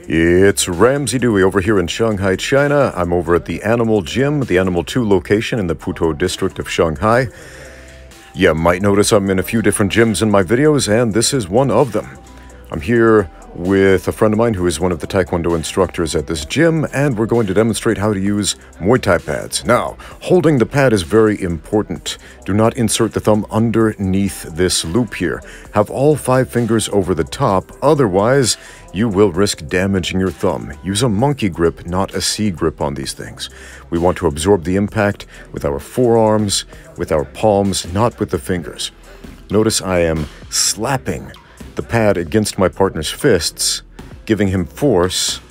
It's Ramsey Dewey over here in Shanghai, China. I'm over at the Animal Gym, the Animal 2 location in the Putuo district of Shanghai. You might notice I'm in a few different gyms in my videos, and this is one of them. I'm here with a friend of mine who is one of the Taekwondo instructors at this gym, and we're going to demonstrate how to use Muay Thai pads. Now, holding the pad is very important. Do not insert the thumb underneath this loop here. Have all 5 fingers over the top, otherwise you will risk damaging your thumb. Use a monkey grip, not a C grip on these things. We want to absorb the impact with our forearms, with our palms, not with the fingers. Notice I am slapping the pad against my partner's fists, giving him force,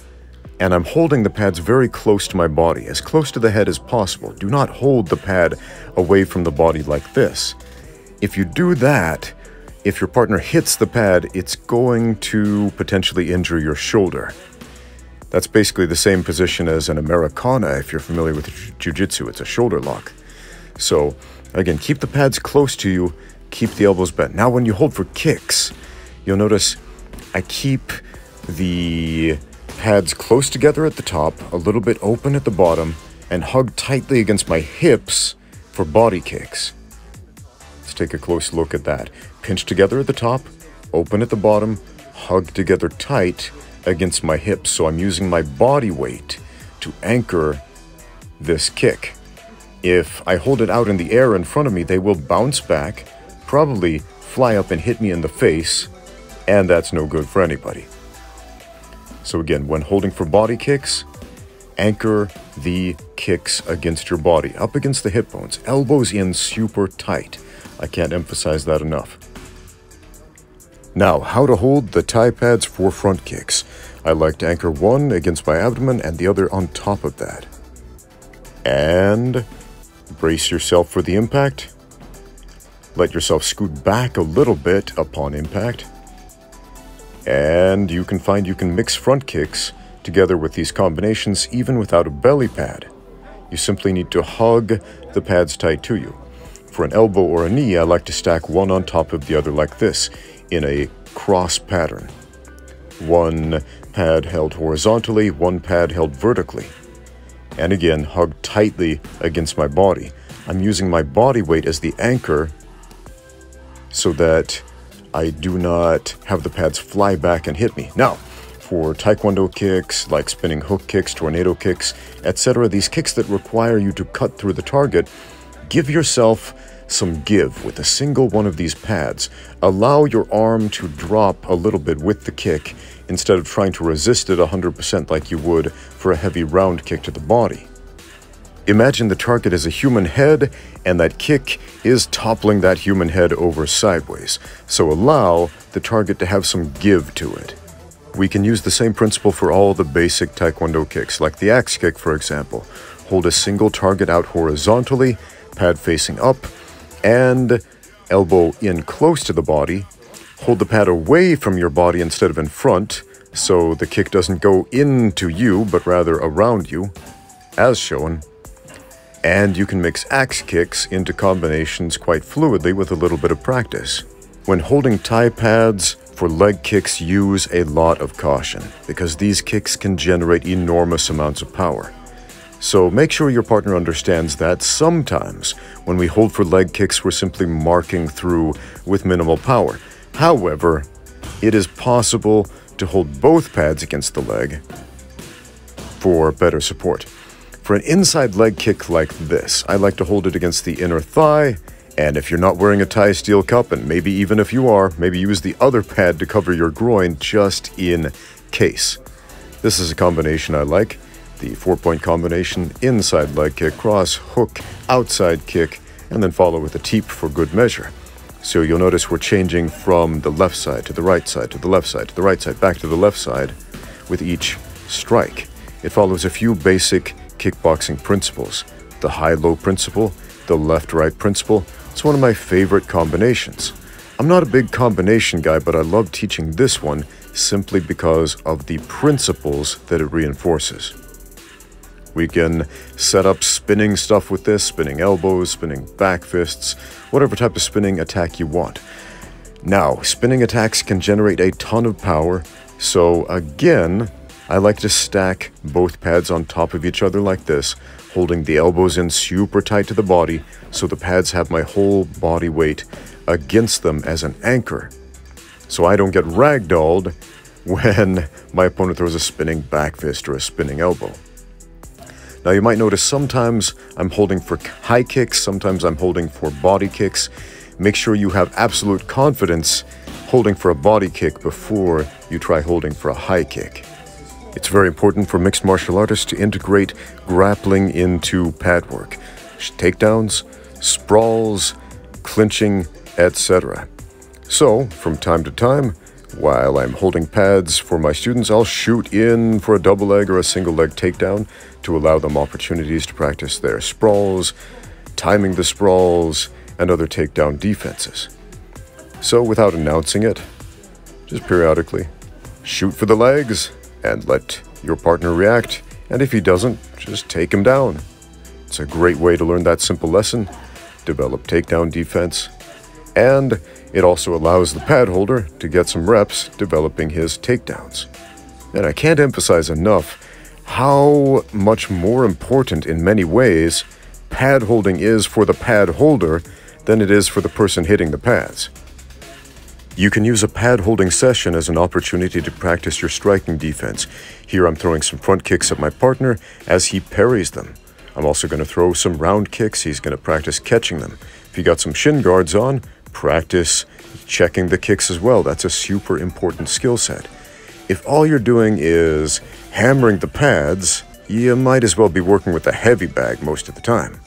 and I'm holding the pads very close to my body, as close to the head as possible. Do not hold the pad away from the body like this. If you do that, if your partner hits the pad, it's going to potentially injure your shoulder. That's basically the same position as an Americana if you're familiar with jiu-jitsu. It's a shoulder lock. So again, keep the pads close to you, keep the elbows bent. Now when you hold for kicks, you'll notice I keep the pads close together at the top, a little bit open at the bottom, and hug tightly against my hips for body kicks. Let's take a close look at that. Pinch together at the top, open at the bottom, hug together tight against my hips. So I'm using my body weight to anchor this kick. If I hold it out in the air in front of me, they will bounce back, probably fly up and hit me in the face, and that's no good for anybody. So again, when holding for body kicks, anchor the kicks against your body, up against the hip bones, elbows in super tight. I can't emphasize that enough. Now, how to hold the Thai pads for front kicks. I like to anchor one against my abdomen and the other on top of that. And brace yourself for the impact. Let yourself scoot back a little bit upon impact. And you can find you can mix front kicks together with these combinations even without a belly pad. You simply need to hug the pads tight to you. For an elbow or a knee, I like to stack one on top of the other like this, in a cross pattern. One pad held horizontally, one pad held vertically. And again, hug tightly against my body. I'm using my body weight as the anchor so that I do not have the pads fly back and hit me. Now, for Taekwondo kicks, like spinning hook kicks, tornado kicks, etc., these kicks that require you to cut through the target, give yourself some give with a single one of these pads. Allow your arm to drop a little bit with the kick instead of trying to resist it 100% like you would for a heavy round kick to the body. Imagine the target is a human head and that kick is toppling that human head over sideways. So allow the target to have some give to it. We can use the same principle for all the basic Taekwondo kicks, like the axe kick, for example. Hold a single target out horizontally, pad facing up, and elbow in close to the body. Hold the pad away from your body instead of in front, so the kick doesn't go into you, but rather around you, as shown. And you can mix axe kicks into combinations quite fluidly with a little bit of practice. When holding Thai pads for leg kicks, use a lot of caution, because these kicks can generate enormous amounts of power. So make sure your partner understands that sometimes when we hold for leg kicks, we're simply marking through with minimal power. However, it is possible to hold both pads against the leg for better support. For an inside leg kick like this, I like to hold it against the inner thigh, and if you're not wearing a Thai steel cup, and maybe even if you are, maybe use the other pad to cover your groin just in case. This is a combination I like. The 4-point combination, inside leg kick, cross, hook, outside kick, and then follow with a teep for good measure. So you'll notice we're changing from the left side to the right side, to the left side, to the right side, back to the left side with each strike. It follows a few basic kickboxing principles. The high-low principle, the left-right principle. It's one of my favorite combinations. I'm not a big combination guy, but I love teaching this one simply because of the principles that it reinforces. We can set up spinning stuff with this, spinning elbows, spinning back fists, whatever type of spinning attack you want. Now, spinning attacks can generate a ton of power, so again, I like to stack both pads on top of each other like this, holding the elbows in super tight to the body so the pads have my whole body weight against them as an anchor, so I don't get ragdolled when my opponent throws a spinning back fist or a spinning elbow. Now you might notice sometimes I'm holding for high kicks, sometimes I'm holding for body kicks. Make sure you have absolute confidence holding for a body kick before you try holding for a high kick. It's very important for mixed martial artists to integrate grappling into pad work. Takedowns, sprawls, clinching, etc. So, from time to time, while I'm holding pads for my students, I'll shoot in for a double leg or a single leg takedown to allow them opportunities to practice their sprawls, timing the sprawls, and other takedown defenses. So, without announcing it, just periodically, shoot for the legs and let your partner react, and if he doesn't, just take him down. It's a great way to learn that simple lesson, develop takedown defense, and it also allows the pad holder to get some reps developing his takedowns. And I can't emphasize enough how much more important in many ways pad holding is for the pad holder than it is for the person hitting the pads. You can use a pad holding session as an opportunity to practice your striking defense. Here I'm throwing some front kicks at my partner as he parries them. I'm also going to throw some round kicks. He's going to practice catching them. If you got some shin guards on, practice checking the kicks as well. That's a super important skill set. If all you're doing is hammering the pads, you might as well be working with a heavy bag most of the time.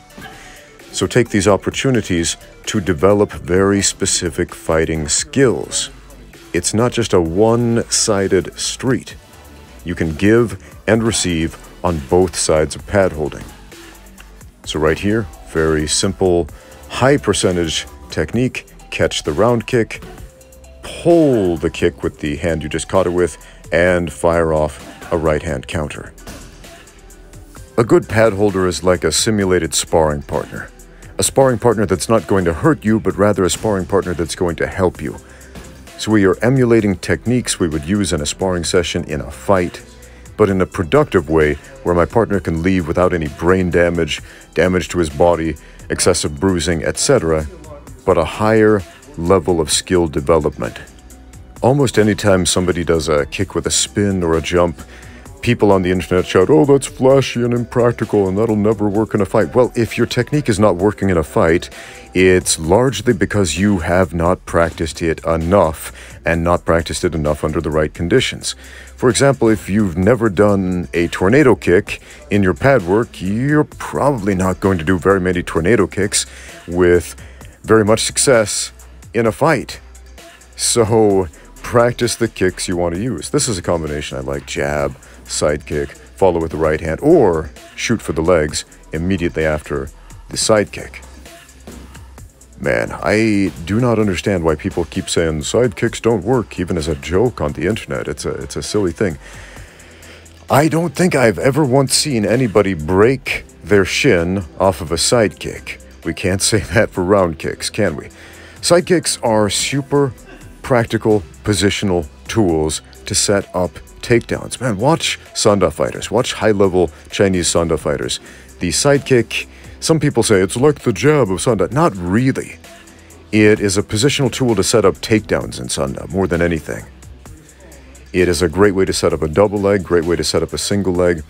So take these opportunities to develop very specific fighting skills. It's not just a one-sided street. You can give and receive on both sides of pad holding. So right here, very simple, high percentage technique. Catch the round kick, pull the kick with the hand you just caught it with, and fire off a right hand counter. A good pad holder is like a simulated sparring partner. A sparring partner that's not going to hurt you, but rather a sparring partner that's going to help you. So we are emulating techniques we would use in a sparring session in a fight, but in a productive way where my partner can leave without any brain damage, damage to his body, excessive bruising, etc., but a higher level of skill development. Almost anytime somebody does a kick with a spin or a jump, people on the internet shout, "Oh, that's flashy and impractical and that'll never work in a fight." Well, if your technique is not working in a fight, it's largely because you have not practiced it enough and not practiced it enough under the right conditions. For example, if you've never done a tornado kick in your pad work, you're probably not going to do very many tornado kicks with very much success in a fight. So practice the kicks you want to use. This is a combination I like: jab, side kick, follow with the right hand, or shoot for the legs immediately after the side kick. Man, I do not understand why people keep saying side kicks don't work, even as a joke on the internet. It's a silly thing. I don't think I've ever once seen anybody break their shin off of a side kick. We can't say that for round kicks, can we? Side kicks are super practical positional tools to set up takedowns. Man, watch Sanda fighters. Watch high-level Chinese Sanda fighters. The side kick, some people say it's like the jab of Sanda. Not really. It is a positional tool to set up takedowns in Sanda more than anything. It is a great way to set up a double leg, great way to set up a single leg,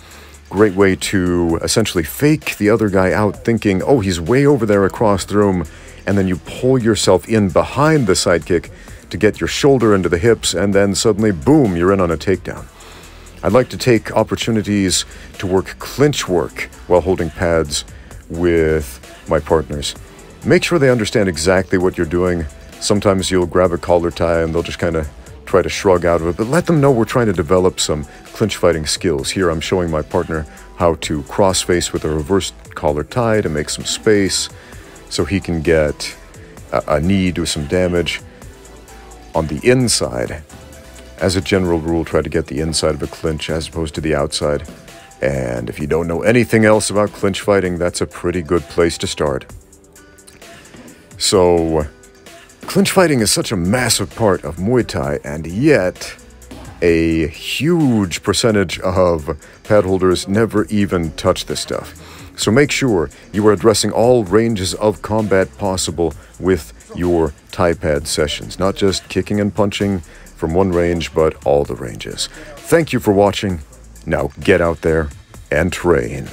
great way to essentially fake the other guy out thinking, oh, he's way over there across the room, and then you pull yourself in behind the side kick to get your shoulder into the hips, and then suddenly, boom, you're in on a takedown. I'd like to take opportunities to work clinch work while holding pads with my partners. Make sure they understand exactly what you're doing. Sometimes you'll grab a collar tie and they'll just kind of try to shrug out of it, but let them know we're trying to develop some clinch fighting skills. Here I'm showing my partner how to cross face with a reverse collar tie to make some space so he can get a knee, do some damage on the inside. As a general rule, try to get the inside of a clinch as opposed to the outside. And if you don't know anything else about clinch fighting, that's a pretty good place to start. So, clinch fighting is such a massive part of Muay Thai, and yet a huge percentage of pad holders never even touch this stuff. So make sure you are addressing all ranges of combat possible with your Thai pad sessions, not just kicking and punching from one range, but all the ranges. Thank you for watching. Now get out there and train.